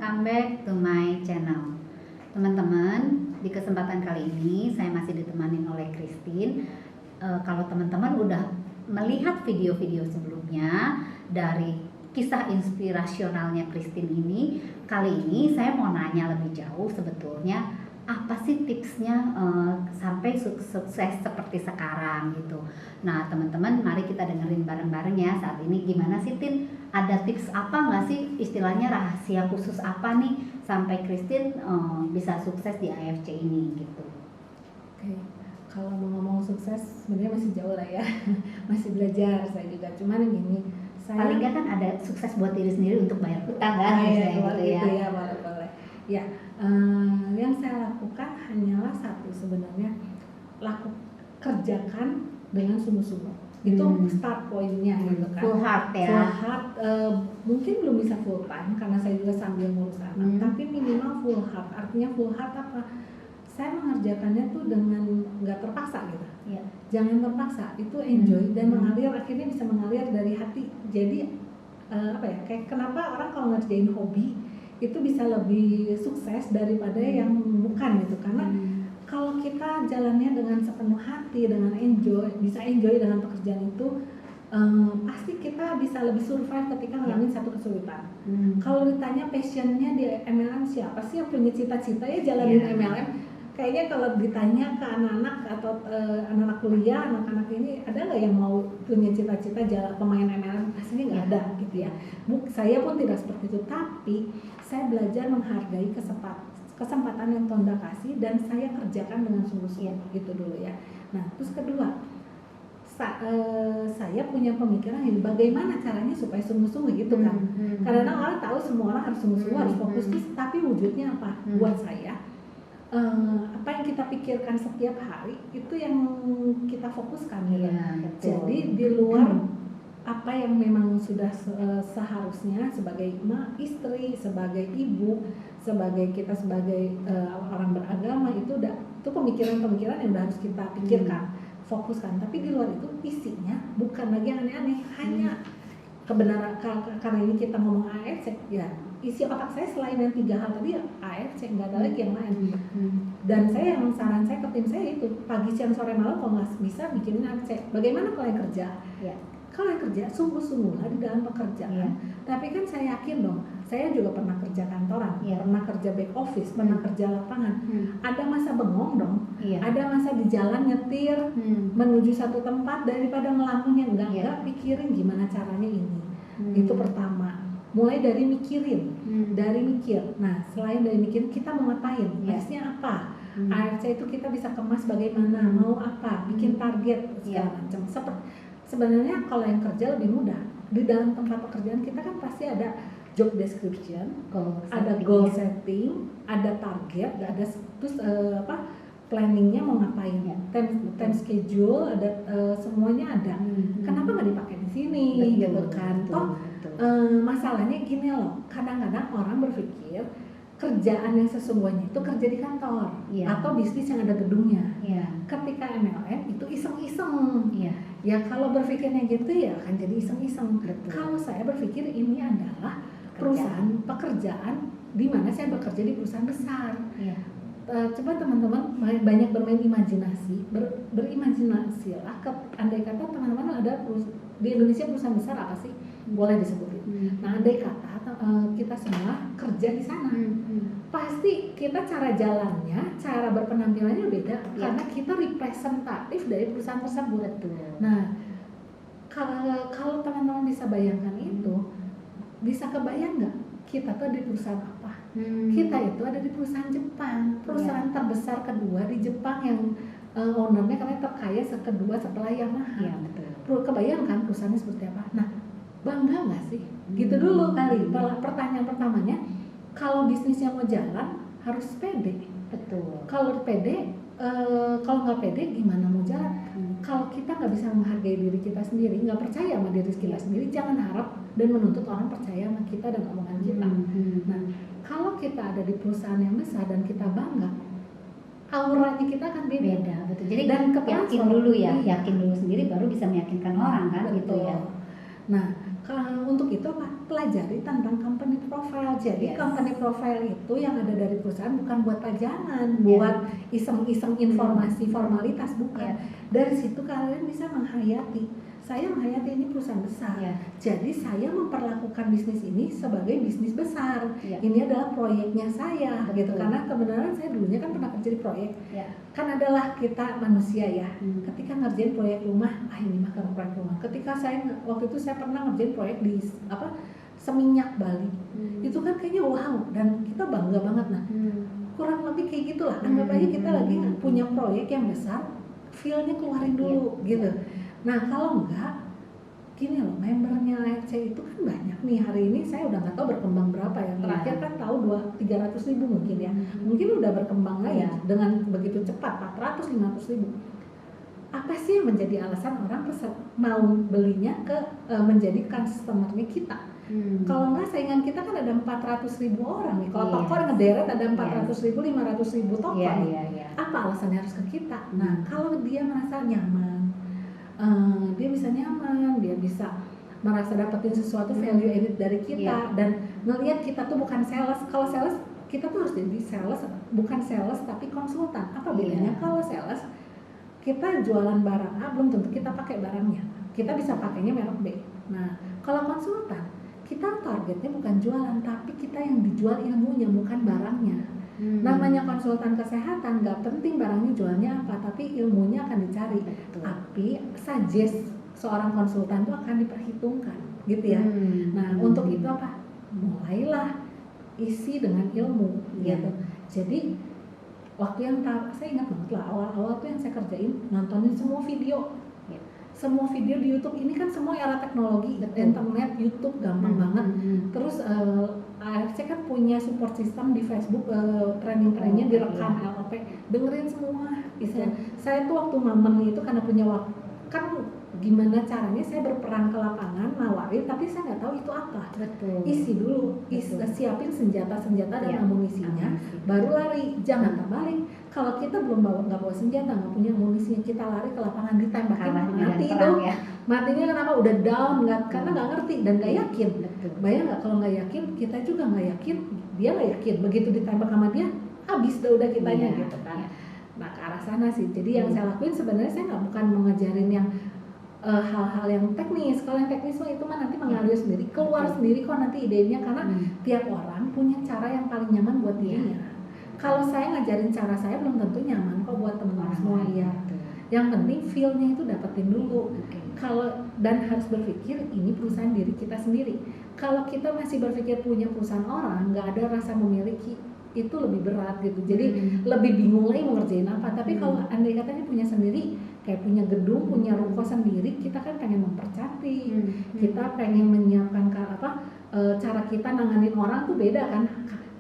welcome back to my channel. Teman-teman, di kesempatan kali ini saya masih ditemani oleh Christine. Kalau teman-teman udah melihat video-video sebelumnya dari kisah inspirasionalnya Christine ini, kali ini saya mau nanya lebih jauh sebetulnya apa sih tipsnya sampai sukses seperti sekarang gitu. Nah teman-teman, mari kita dengerin bareng-bareng ya saat ini gimana sih Tin, ada tips apa nggak sih, istilahnya rahasia khusus apa nih sampai Christine bisa sukses di AFC ini gitu. Oke, kalau mau ngomong sukses sebenarnya masih jauh lah ya. Masih belajar saya juga, cuman gini, Paling nggak kan ada sukses buat diri sendiri untuk bayar hutang kan, gitu ya. Ya, boleh. Ya, yang saya lakukan hanyalah satu sebenarnya, kerjakan dengan sungguh-sungguh. Itu start pointnya gitu kan. Full heart ya. Full heart, mungkin belum bisa full time karena saya juga sambil ngurus anak, tapi minimal full heart. Artinya full heart apa? Saya mengerjakannya tuh dengan nggak terpaksa gitu. Ya. Jangan terpaksa, itu enjoy dan mengalir, akhirnya bisa mengalir dari hati. Jadi kayak kenapa orang kalau ngerjain hobi itu bisa lebih sukses daripada yang bukan gitu, karena kalau kita jalannya dengan sepenuh hati, dengan bisa enjoy dengan pekerjaan itu, pasti kita bisa lebih survive ketika ngalamin satu kesulitan. Kalau ditanya passionnya di MLM, siapa sih yang punya cita-cita ya jalanin MLM? Kayaknya kalau ditanya ke anak-anak atau anak-anak kuliah, anak-anak ini ada nggak yang mau punya cita-cita pemain MLM? Pastinya nggak ada gitu ya. Saya pun tidak seperti itu, tapi saya belajar menghargai kesempatan yang Tuhan kasih dan saya kerjakan dengan sungguh-sungguh gitu dulu ya. Nah terus kedua, saya punya pemikiran ini, bagaimana caranya supaya sungguh-sungguh gitu kan. Karena orang tahu semua orang harus sungguh-sungguh, harus fokus, tapi wujudnya apa? Buat saya, apa yang kita pikirkan setiap hari itu yang kita fokuskan gitu. Jadi di luar apa yang memang sudah seharusnya sebagai istri, sebagai ibu, sebagai orang beragama, itu pemikiran-pemikiran yang udah harus kita pikirkan, fokuskan. Tapi di luar itu isinya bukan lagi yang aneh-aneh, hanya kebenaran. Karena ini kita ngomong AFC ya, isi otak saya selain yang 3 hal tadi ya AFC, nggak ada lagi yang lain. Dan saran saya ke tim saya itu pagi, siang, sore, malam kalau nggak bisa bikinin AFC. Bagaimana kalau yang kerja? Kalau yang kerja sungguh-sungguhlah di dalam pekerjaan. Tapi kan saya yakin dong, saya juga pernah kerja kantoran, pernah kerja back office, pernah kerja lapangan. Ada masa bengong dong, ada masa di jalan nyetir menuju satu tempat, daripada ngelamun yang enggak pikirin gimana caranya ini. Itu pertama. Mulai dari mikirin, dari mikir. Nah, selain dari mikir, kita mau ngapain? Nextnya apa? AFC itu kita bisa kemas bagaimana, mau apa, bikin target segala macam. Sebenarnya kalau yang kerja lebih mudah. Di dalam tempat pekerjaan kita kan pasti ada job description, ada goal setting, ada target, ada terus planningnya mau ngapain, time schedule, ada semuanya ada. Kenapa nggak dipakai di sini gitu kan? Masalahnya gini loh, kadang-kadang orang berpikir kerjaan yang sesungguhnya itu kerja di kantor atau bisnis yang ada gedungnya. Ketika MLM itu iseng-iseng. Ya kalau berpikirnya gitu ya akan jadi iseng-iseng. Kalau saya berpikir ini adalah pekerjaan di mana saya bekerja di perusahaan besar. Coba teman-teman banyak bermain imajinasi, berimajinasi lah. Andai kata teman-teman ada di Indonesia perusahaan besar apa sih? Boleh disebutin. Nah, andai kata kita semua kerja di sana, pasti kita cara jalannya, cara berpenampilannya beda, karena kita representatif dari perusahaan tersebut. Nah, kalau teman-teman bisa bayangkan itu, bisa kebayang nggak kita tuh di perusahaan apa? Kita itu ada di perusahaan Jepang, perusahaan terbesar kedua di Jepang yang ownernya katanya terkaya kedua setelah Yamaha. Kebayangkan perusahaannya seperti apa? Nah, bangga nggak sih? Gitu dulu kali. Pertanyaan pertamanya, kalau bisnisnya mau jalan harus pede. Kalau pede, kalau nggak pede gimana mau jalan? Kalau kita nggak bisa menghargai diri kita sendiri, nggak percaya sama diri kita sendiri, jangan harap dan menuntut orang percaya sama kita dan omongan kita. Nah, kalau kita ada di perusahaan yang besar dan kita bangga, auranya kita akan beda. Jadi dan yakin dulu sendiri baru bisa meyakinkan orang kan gitu ya. Nah, untuk itu apa? Pelajari tentang company profile. Jadi company profile itu yang ada dari perusahaan bukan buat pajangan, buat iseng-iseng informasi formalitas, bukan. Dari situ kalian bisa menghayati. Saya menghayati ini perusahaan besar, jadi saya memperlakukan bisnis ini sebagai bisnis besar. Ini adalah proyeknya saya, gitu. Karena kebenaran saya dulunya kan pernah kerja di proyek. Kan adalah kita manusia ya. Ketika ngerjain proyek rumah, ini mah proyek rumah. Ketika waktu itu saya pernah ngerjain proyek di Seminyak Bali. Itu kan kayaknya wow, dan kita bangga banget. Nah, kurang lebih kayak gitulah. Anggap aja kita lagi punya proyek yang besar, feel-nya keluarin dulu, gitu. Nah kalau enggak, gini loh, membernya AFC itu kan banyak nih. Hari ini saya udah nggak tahu berkembang berapa ya. Terakhir kan tahu 300.000 mungkin ya. Mungkin udah berkembang lagi dengan begitu cepat, 400-500.000. Apa sih yang menjadi alasan orang mau belinya menjadi customer-nya kita? Kalau enggak, saingan kita kan ada 400.000 orang nih. Kalau toko ngederet ada 400.000, 500.000 toko nih. Apa alasannya harus ke kita? Nah kalau dia merasa nyaman, dia bisa nyaman, dia bisa merasa dapetin sesuatu value added dari kita, dan ngelihat kita tuh bukan sales. Kalau sales kita tuh harus jadi sales, bukan sales tapi konsultan. Apa bedanya? Kalau sales kita jualan barang A, belum tentu kita pakai barangnya, kita bisa pakainya merek B. Nah kalau konsultan, kita targetnya bukan jualan, tapi kita yang dijual ilmunya, bukan barangnya. Namanya konsultan kesehatan, nggak penting barangnya jualnya apa, tapi ilmunya akan dicari. Tapi suggest seorang konsultan itu akan diperhitungkan, gitu ya. Nah untuk itu apa? Mulailah isi dengan ilmu, gitu. Jadi waktu yang saya ingat banget lah, awal-awal tuh yang saya kerjain nontonin semua video. Semua video di YouTube ini kan semua era teknologi, internet, YouTube gampang banget. Terus AFC kan punya support system di Facebook, training-trainingnya direkam LP, dengerin semua. Saya tuh waktu momen itu karena punya waktu, kan gimana caranya saya berperang ke lapangan, nawarin, tapi saya nggak tahu itu apa. Isi dulu, siapin senjata-senjata dan amunisinya, baru lari. Jangan terbalik. Kalau kita belum nggak bawa senjata, nggak punya amunisinya, kita lari ke lapangan ditembakin, mati itu. Matinya kenapa? Udah down, karena nggak ngerti dan nggak yakin. Bayang nggak kalau nggak yakin, kita juga nggak yakin, dia nggak yakin. Begitu ditembak sama dia, habis udah kitanya gitu kan. Nah ke arah sana sih. Jadi yang saya lakuin sebenarnya saya bukan mengajarin yang hal-hal yang teknis. Kalau yang teknis itu mah nanti mengalir sendiri, keluar sendiri kok nanti idenya, karena tiap orang punya cara yang paling nyaman buat dirinya. Kalau saya ngajarin cara saya belum tentu nyaman kok buat teman-teman semua ya. Yang penting feel-nya itu dapetin dulu. Kalau dan harus berpikir ini perusahaan diri kita sendiri. Kalau kita masih berpikir punya perusahaan orang, nggak ada rasa memiliki, itu lebih berat gitu. Jadi lebih bingung lagi mau ngerjain apa. Tapi kalau andai katanya punya sendiri, kayak punya gedung, punya ruko sendiri, kita kan pengen mempercantik, kita pengen menyiapkan cara kita nanganin orang tuh beda kan.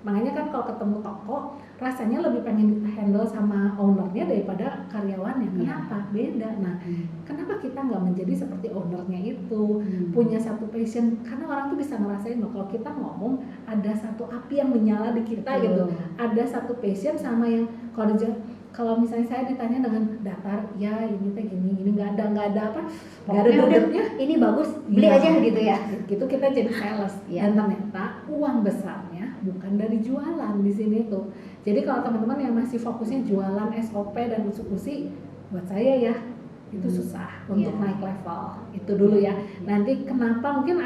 Makanya kan kalau ketemu toko, rasanya lebih pengen handle sama ownernya daripada karyawannya. Kenapa? Beda. Nah, kenapa kita nggak menjadi seperti ownernya itu, punya satu passion? Karena orang tuh bisa ngerasain loh, kalau kita ngomong ada satu api yang menyala di kita gitu, ada satu passion sama yang kalau misalnya saya ditanya dengan datar, ya ini teh gini, nggak ada apa, nggak ada duduknya, ini bagus, beli aja gitu ya. Gitu kita jadi sales. Dan ternyata uang besarnya bukan dari jualan di sini tuh. Jadi kalau teman-teman yang masih fokusnya jualan SOP dan usuk-usik, buat saya ya itu susah untuk naik level. Itu dulu ya. Nanti kenapa mungkin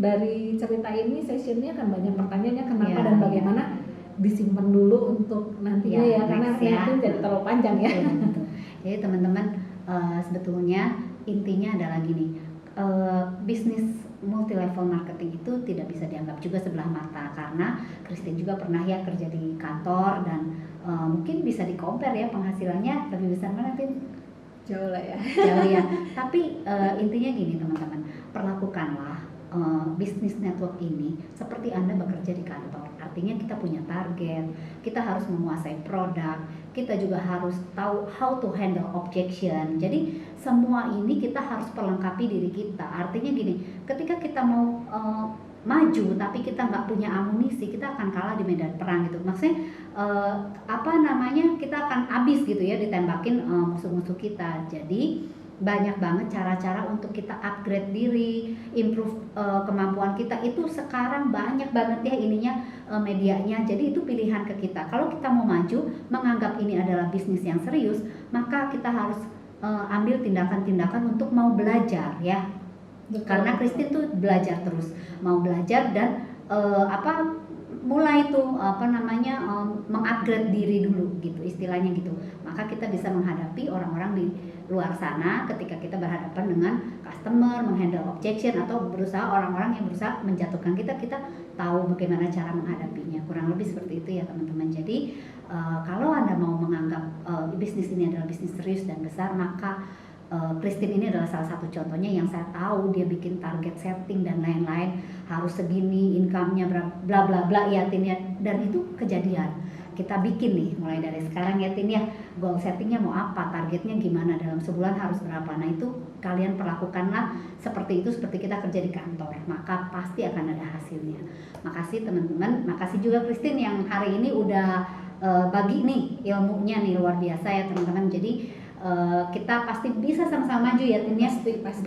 dari cerita ini sessionnya akan banyak pertanyaannya kenapa dan bagaimana, disimpan dulu untuk nantinya ya karena itu jadi terlalu panjang ya. Jadi teman-teman sebetulnya intinya adalah gini, bisnis multi level marketing itu tidak bisa dianggap juga sebelah mata, karena Christine juga pernah ya kerja di kantor dan mungkin bisa di compare ya penghasilannya lebih besar mana Tin? Jauh lah ya. Jauh ya. Tapi intinya gini teman-teman, perlakukanlah bisnis network ini seperti Anda bekerja di kantor. Artinya kita punya target, kita harus menguasai produk, kita juga harus tahu how to handle objection. Jadi semua ini kita harus perlengkapi diri kita. Artinya gini, ketika kita mau maju tapi kita nggak punya amunisi, kita akan kalah di medan perang gitu. Maksudnya kita akan habis gitu ya ditembakin musuh-musuh kita. Jadi banyak banget cara-cara untuk kita upgrade diri, improve kemampuan kita. Itu sekarang banyak banget ya ininya, medianya. Jadi itu pilihan ke kita. Kalau kita mau maju, menganggap ini adalah bisnis yang serius, maka kita harus ambil tindakan-tindakan untuk mau belajar ya. Betul. Karena Christine tuh belajar terus, mau belajar dan mulai tuh mengupgrade diri dulu gitu istilahnya gitu. Maka kita bisa menghadapi orang-orang di luar sana ketika kita berhadapan dengan customer, menghandle objection atau berusaha orang-orang yang berusaha menjatuhkan kita tahu bagaimana cara menghadapinya. Kurang lebih seperti itu ya teman-teman. Jadi kalau Anda mau menganggap bisnis ini adalah bisnis serius dan besar, maka Christine ini adalah salah satu contohnya yang saya tahu. Dia bikin target setting dan lain-lain, harus segini income-nya bla bla bla ya Tin ya, dan itu kejadian. Kita bikin nih mulai dari sekarang ya Tin ya, goal settingnya mau apa, targetnya gimana, dalam sebulan harus berapa. Nah itu kalian perlakukanlah seperti itu, seperti kita kerja di kantor, maka pasti akan ada hasilnya. Makasih teman-teman, makasih juga Christine yang hari ini udah bagi nih ilmunya nih, luar biasa ya teman-teman. Jadi kita pasti bisa sama-sama maju ya Tin ya,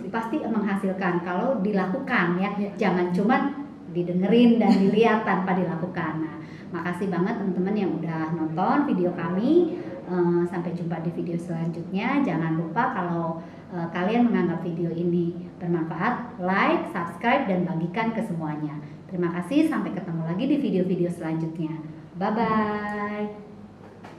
pasti menghasilkan kalau dilakukan ya, jangan cuma didengerin dan dilihat tanpa dilakukan. Nah, makasih banget teman-teman yang udah nonton video kami. Sampai jumpa di video selanjutnya. Jangan lupa kalau kalian menganggap video ini bermanfaat, like, subscribe, dan bagikan ke semuanya. Terima kasih, sampai ketemu lagi di video-video selanjutnya. Bye-bye.